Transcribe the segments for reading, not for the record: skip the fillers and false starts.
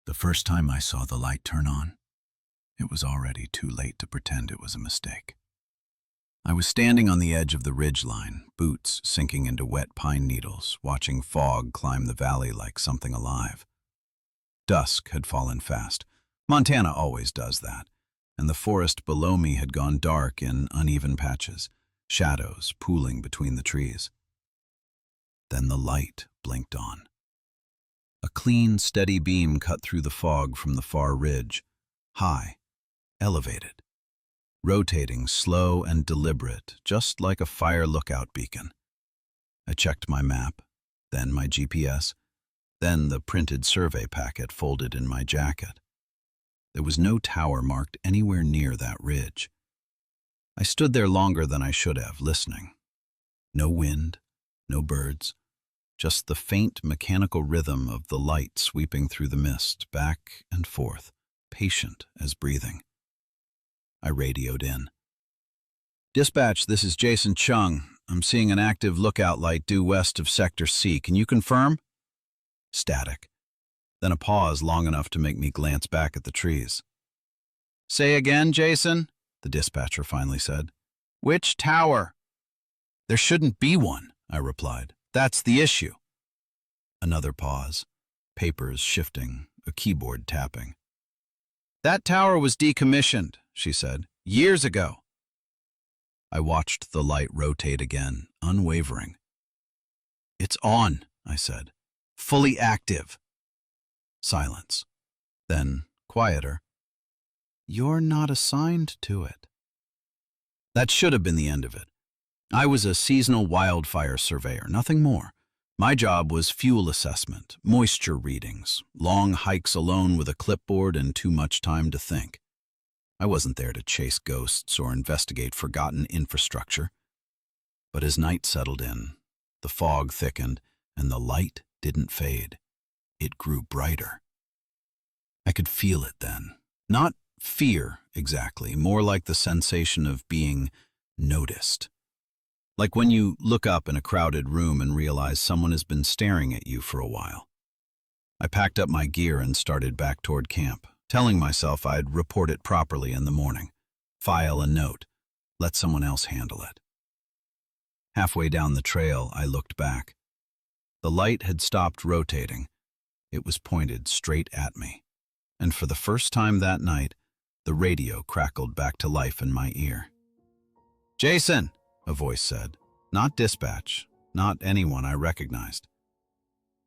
The first time I saw the light turn on, it was already too late to pretend it was a mistake. I was standing on the edge of the ridge line, boots sinking into wet pine needles, watching fog climb the valley like something alive. Dusk had fallen fast. Montana always does that, and the forest below me had gone dark in uneven patches, shadows pooling between the trees. Then the light blinked on. A clean, steady beam cut through the fog from the far ridge, high, elevated, rotating slow and deliberate, just like a fire lookout beacon. I checked my map, then my GPS, then the printed survey packet folded in my jacket. There was no tower marked anywhere near that ridge. I stood there longer than I should have, listening. No wind, no birds, just the faint mechanical rhythm of the light sweeping through the mist, back and forth, patient as breathing. I radioed in. "Dispatch, this is Jason Chung. I'm seeing an active lookout light due west of Sector C. Can you confirm?" Static. Then a pause long enough to make me glance back at the trees. "Say again, Jason," the dispatcher finally said. "Which tower?" "There shouldn't be one," I replied. "That's the issue." Another pause, papers shifting, a keyboard tapping. "That tower was decommissioned," she said, "years ago." I watched the light rotate again, unwavering. "It's on," I said. "Fully active." Silence. Then, quieter. "You're not assigned to it." That should have been the end of it. I was a seasonal wildfire surveyor, nothing more. My job was fuel assessment, moisture readings, long hikes alone with a clipboard and too much time to think. I wasn't there to chase ghosts or investigate forgotten infrastructure. But as night settled in, the fog thickened, and the light didn't fade. It grew brighter. I could feel it then. Not fear, exactly, more like the sensation of being noticed. Like when you look up in a crowded room and realize someone has been staring at you for a while. I packed up my gear and started back toward camp, telling myself I'd report it properly in the morning. File a note. Let someone else handle it. Halfway down the trail, I looked back. The light had stopped rotating. It was pointed straight at me. And for the first time that night, the radio crackled back to life in my ear. "Jason!" a voice said. Not dispatch, not anyone I recognized.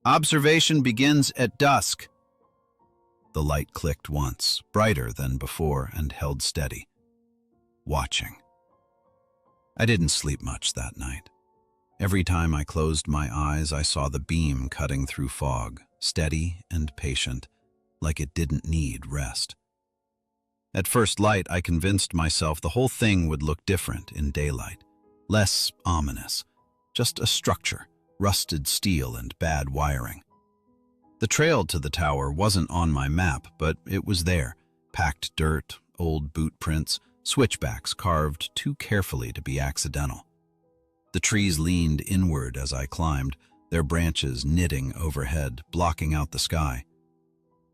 "Observation begins at dusk." The light clicked once, brighter than before, and held steady. Watching. I didn't sleep much that night. Every time I closed my eyes, I saw the beam cutting through fog, steady and patient, like it didn't need rest. At first light, I convinced myself the whole thing would look different in daylight. Less ominous, just a structure, rusted steel and bad wiring. The trail to the tower wasn't on my map, but it was there, packed dirt, old boot prints, switchbacks carved too carefully to be accidental. The trees leaned inward as I climbed, their branches knitting overhead, blocking out the sky.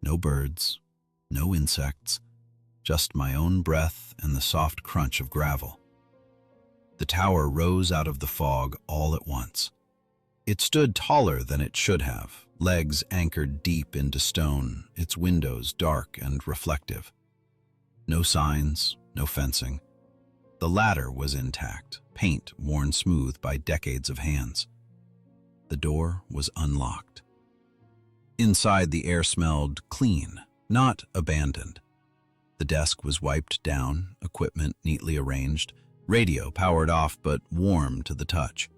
No birds, no insects, just my own breath and the soft crunch of gravel. The tower rose out of the fog all at once. It stood taller than it should have, legs anchored deep into stone, its windows dark and reflective. No signs, no fencing. The ladder was intact, paint worn smooth by decades of hands. The door was unlocked. Inside, the air smelled clean, not abandoned. The desk was wiped down, equipment neatly arranged, radio powered off but warm to the touch.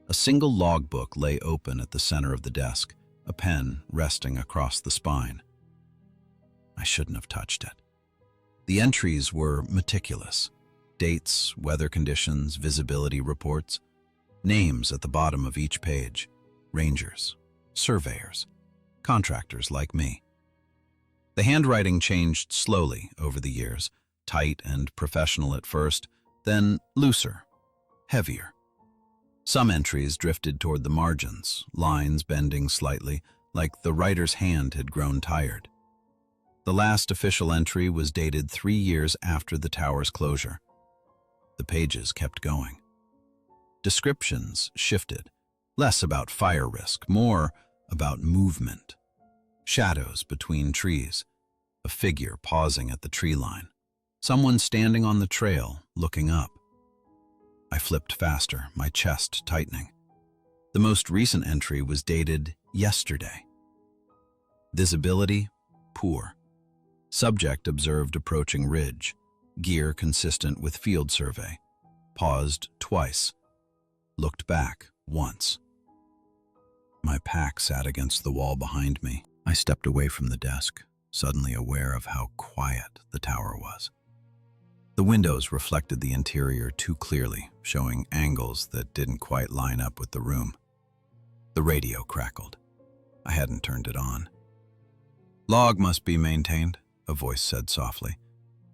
A single logbook lay open at the center of the desk, a pen resting across the spine. I shouldn't have touched it. The entries were meticulous. Dates, weather conditions, visibility reports. Names at the bottom of each page. Rangers, surveyors, contractors like me. The handwriting changed slowly over the years, tight and professional at first, then looser, heavier. Some entries drifted toward the margins, lines bending slightly, like the writer's hand had grown tired. The last official entry was dated 3 years after the tower's closure. The pages kept going. Descriptions shifted, less about fire risk, more about movement. Shadows between trees, a figure pausing at the tree line, someone standing on the trail, looking up. I flipped faster, my chest tightening. The most recent entry was dated yesterday. Visibility, poor. Subject observed approaching ridge, gear consistent with field survey. Paused twice. Looked back once. My pack sat against the wall behind me. I stepped away from the desk, suddenly aware of how quiet the tower was. The windows reflected the interior too clearly, showing angles that didn't quite line up with the room. The radio crackled. I hadn't turned it on. "Log must be maintained," a voice said softly.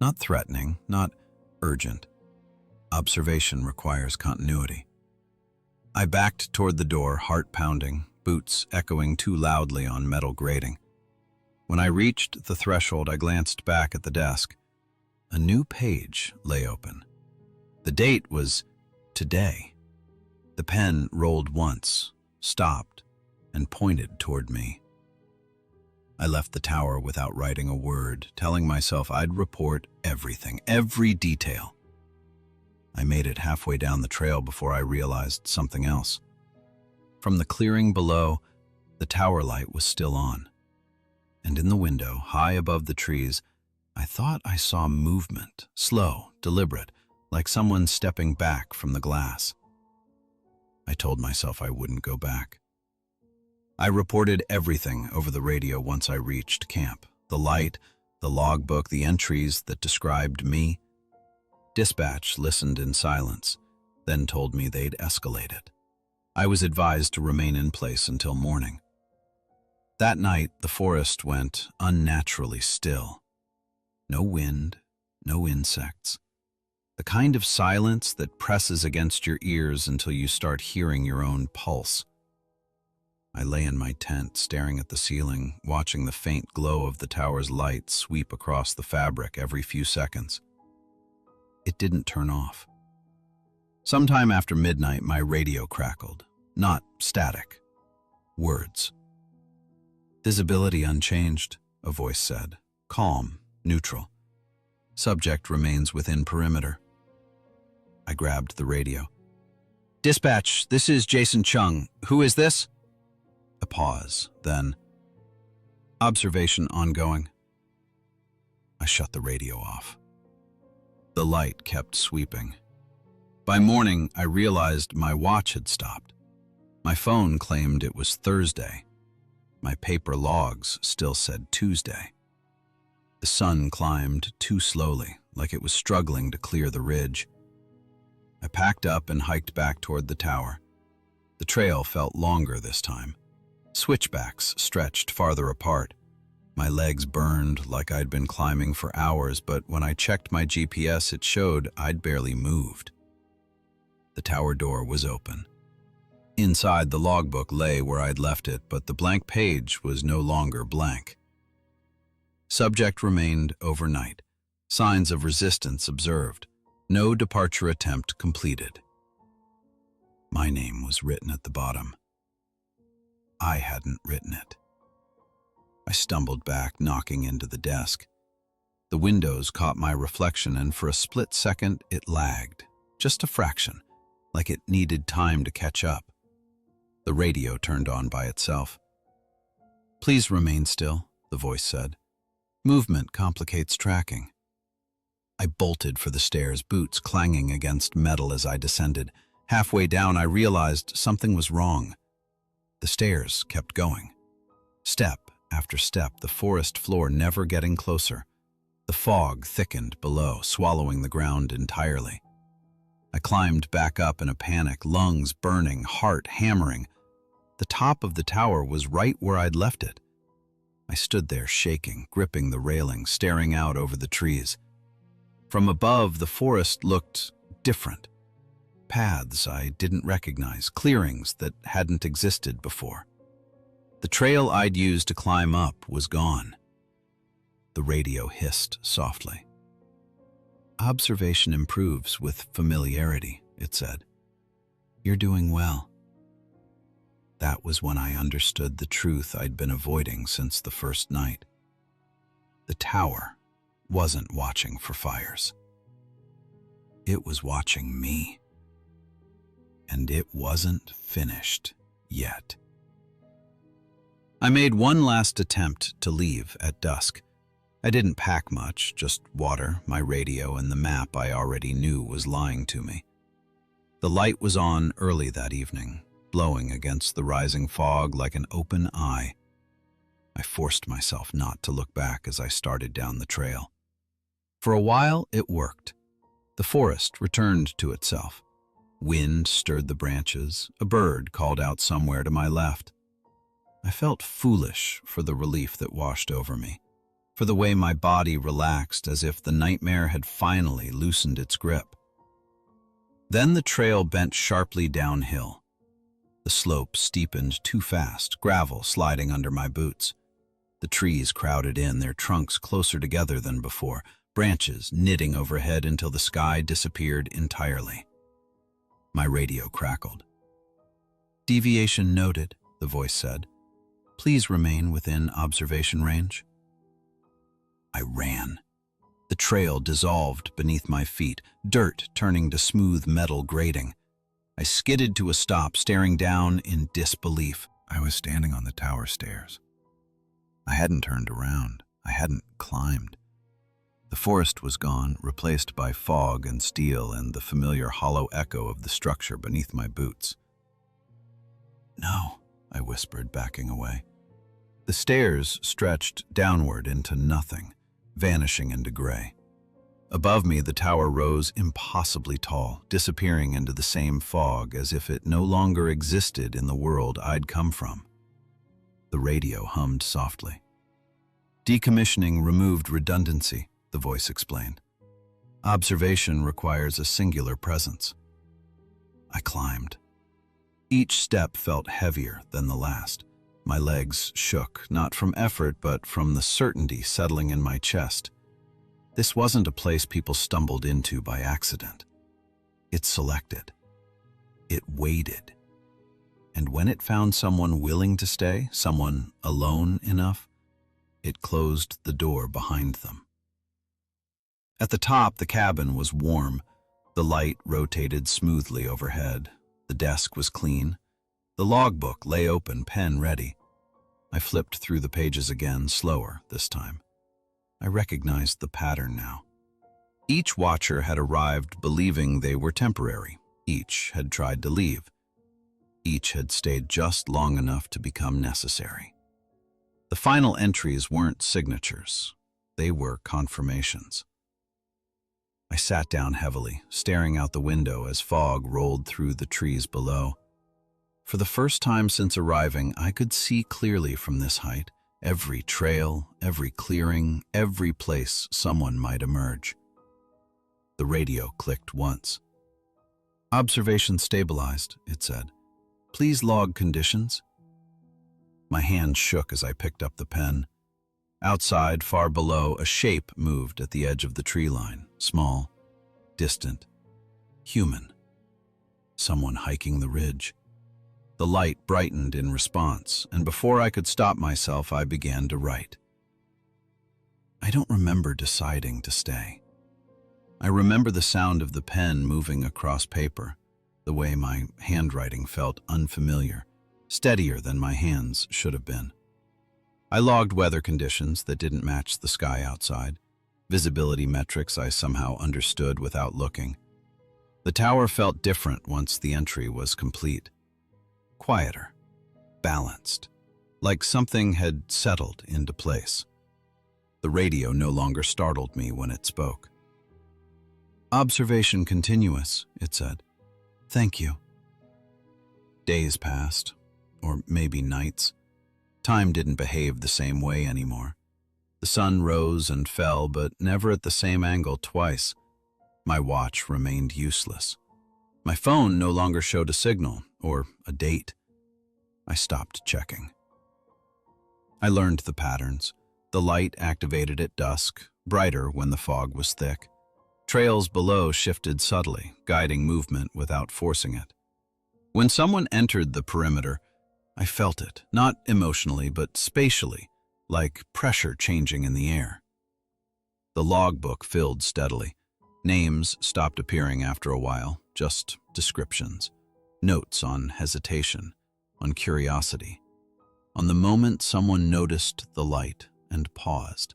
Not threatening, not urgent. Observation requires continuity. I backed toward the door, heart pounding, boots echoing too loudly on metal grating. When I reached the threshold, I glanced back at the desk. A new page lay open. The date was today. The pen rolled once, stopped, and pointed toward me. I left the tower without writing a word, telling myself I'd report everything, every detail. I made it halfway down the trail before I realized something else. From the clearing below, the tower light was still on. And in the window, high above the trees, I thought I saw movement, slow, deliberate, like someone stepping back from the glass. I told myself I wouldn't go back. I reported everything over the radio once I reached camp. The light, the logbook, the entries that described me. Dispatch listened in silence, then told me they'd escalate it. I was advised to remain in place until morning. That night, the forest went unnaturally still. No wind, no insects. The kind of silence that presses against your ears until you start hearing your own pulse. I lay in my tent, staring at the ceiling, watching the faint glow of the tower's light sweep across the fabric every few seconds. It didn't turn off. Sometime after midnight, my radio crackled. Not static. Words. "Visibility unchanged," a voice said. "Calm, neutral. Subject remains within perimeter." I grabbed the radio. "Dispatch, this is Jason Chung. Who is this?" A pause, then, "Observation ongoing." I shut the radio off. The light kept sweeping. By morning, I realized my watch had stopped. My phone claimed it was Thursday. My paper logs still said Tuesday. The sun climbed too slowly, like it was struggling to clear the ridge. I packed up and hiked back toward the tower. The trail felt longer this time. Switchbacks stretched farther apart. My legs burned like I'd been climbing for hours, but when I checked my GPS, it showed I'd barely moved. The tower door was open. Inside, the logbook lay where I'd left it, but the blank page was no longer blank. Subject remained overnight. Signs of resistance observed. No departure attempt completed. My name was written at the bottom. I hadn't written it. I stumbled back, knocking into the desk. The windows caught my reflection, and for a split second it lagged, just a fraction, like it needed time to catch up. The radio turned on by itself. "Please remain still," the voice said. "Movement complicates tracking." I bolted for the stairs, boots clanging against metal as I descended. Halfway down, I realized something was wrong. The stairs kept going. Step after step, the forest floor never getting closer. The fog thickened below, swallowing the ground entirely. I climbed back up in a panic, lungs burning, heart hammering. The top of the tower was right where I'd left it. I stood there shaking, gripping the railing, staring out over the trees. From above, the forest looked different. Paths I didn't recognize, clearings that hadn't existed before. The trail I'd used to climb up was gone. The radio hissed softly. Observation improves with familiarity, it said. You're doing well. That was when I understood the truth I'd been avoiding since the first night. The tower wasn't watching for fires. It was watching me. And it wasn't finished yet. I made one last attempt to leave at dusk. I didn't pack much, just water, my radio, and the map I already knew was lying to me. The light was on early that evening, blowing against the rising fog like an open eye. I forced myself not to look back as I started down the trail. For a while, it worked. The forest returned to itself. Wind stirred the branches. A bird called out somewhere to my left. I felt foolish for the relief that washed over me, for the way my body relaxed as if the nightmare had finally loosened its grip. Then the trail bent sharply downhill. The slope steepened too fast, gravel sliding under my boots. The trees crowded in, their trunks closer together than before, branches knitting overhead until the sky disappeared entirely. My radio crackled. Deviation noted, the voice said. Please remain within observation range. I ran. The trail dissolved beneath my feet, dirt turning to smooth metal grating. I skidded to a stop, staring down in disbelief. I was standing on the tower stairs. I hadn't turned around. I hadn't climbed. The forest was gone, replaced by fog and steel and the familiar hollow echo of the structure beneath my boots. No, I whispered, backing away. The stairs stretched downward into nothing, vanishing into gray. Above me, the tower rose impossibly tall, disappearing into the same fog as if it no longer existed in the world I'd come from. The radio hummed softly. Decommissioning removed redundancy, the voice explained. Observation requires a singular presence. I climbed. Each step felt heavier than the last. My legs shook, not from effort, but from the certainty settling in my chest. This wasn't a place people stumbled into by accident. It selected. It waited. And when it found someone willing to stay, someone alone enough, it closed the door behind them. At the top, the cabin was warm. The light rotated smoothly overhead. The desk was clean. The logbook lay open, pen ready. I flipped through the pages again, slower this time. I recognized the pattern now. Each watcher had arrived believing they were temporary. Each had tried to leave. Each had stayed just long enough to become necessary. The final entries weren't signatures. They were confirmations. I sat down heavily, staring out the window as fog rolled through the trees below. For the first time since arriving, I could see clearly from this height, every trail, every clearing, every place someone might emerge. The radio clicked once. Observation stabilized, it said. Please log conditions. My hand shook as I picked up the pen. Outside, far below, a shape moved at the edge of the tree line, small, distant, human. Someone hiking the ridge. The light brightened in response, and before I could stop myself, I began to write. I don't remember deciding to stay. I remember the sound of the pen moving across paper, the way my handwriting felt unfamiliar, steadier than my hands should have been. I logged weather conditions that didn't match the sky outside, visibility metrics I somehow understood without looking. The tower felt different once the entry was complete. Quieter, balanced, like something had settled into place. The radio no longer startled me when it spoke. Observation continuous, it said. Thank you. Days passed, or maybe nights. Time didn't behave the same way anymore. The sun rose and fell, but never at the same angle twice. My watch remained useless. My phone no longer showed a signal or a date. I stopped checking. I learned the patterns. The light activated at dusk, brighter when the fog was thick. Trails below shifted subtly, guiding movement without forcing it. When someone entered the perimeter, I felt it, not emotionally but spatially, like pressure changing in the air. The logbook filled steadily. Names stopped appearing after a while, just descriptions, notes on hesitation, on curiosity, on the moment someone noticed the light and paused.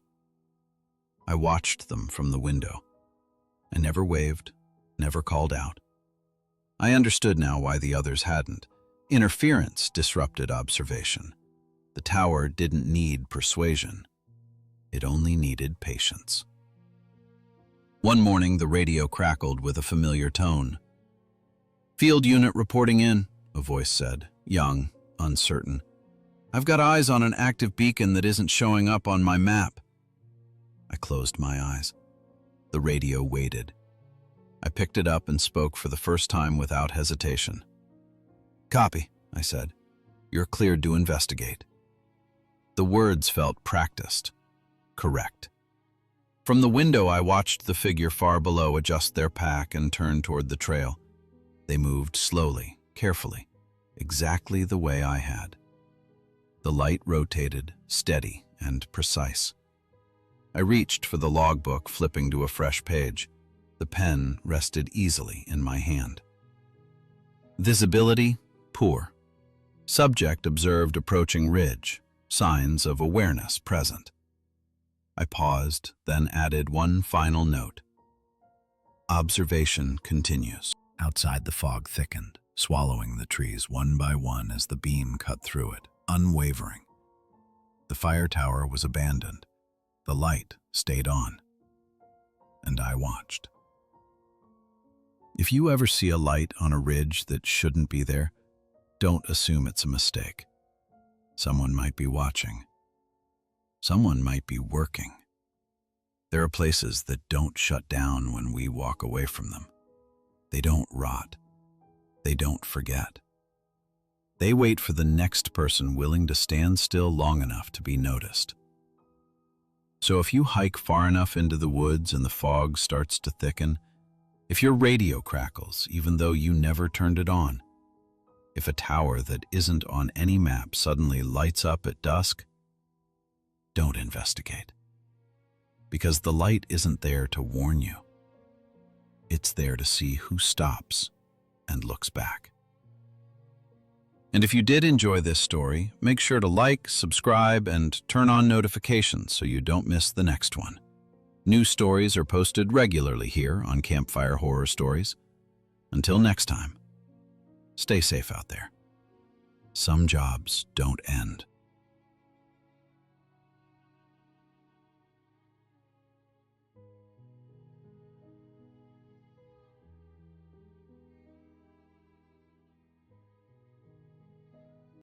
I watched them from the window. I never waved, never called out. I understood now why the others hadn't. Interference disrupted observation. The tower didn't need persuasion. It only needed patience. One morning, the radio crackled with a familiar tone. "Field unit reporting in," a voice said, young, uncertain. "I've got eyes on an active beacon that isn't showing up on my map." I closed my eyes. The radio waited. I picked it up and spoke for the first time without hesitation. "Copy," I said. "You're cleared to investigate." The words felt practiced, correct. From the window, I watched the figure far below adjust their pack and turn toward the trail. They moved slowly, carefully, exactly the way I had. The light rotated, steady and precise. I reached for the logbook, flipping to a fresh page. The pen rested easily in my hand. Visibility, poor. Subject observed approaching ridge, signs of awareness present. I paused, then added one final note. Observation continues. Outside, the fog thickened, swallowing the trees one by one as the beam cut through it, unwavering. The fire tower was abandoned. The light stayed on. And I watched. If you ever see a light on a ridge that shouldn't be there, don't assume it's a mistake. Someone might be watching. Someone might be working. There are places that don't shut down when we walk away from them. They don't rot. They don't forget. They wait for the next person willing to stand still long enough to be noticed. So if you hike far enough into the woods and the fog starts to thicken, if your radio crackles even though you never turned it on, if a tower that isn't on any map suddenly lights up at dusk, don't investigate. Because the light isn't there to warn you. It's there to see who stops and looks back. And if you did enjoy this story, make sure to like, subscribe, and turn on notifications so you don't miss the next one. New stories are posted regularly here on Campfire Horror Stories. Until next time, stay safe out there. Some jobs don't end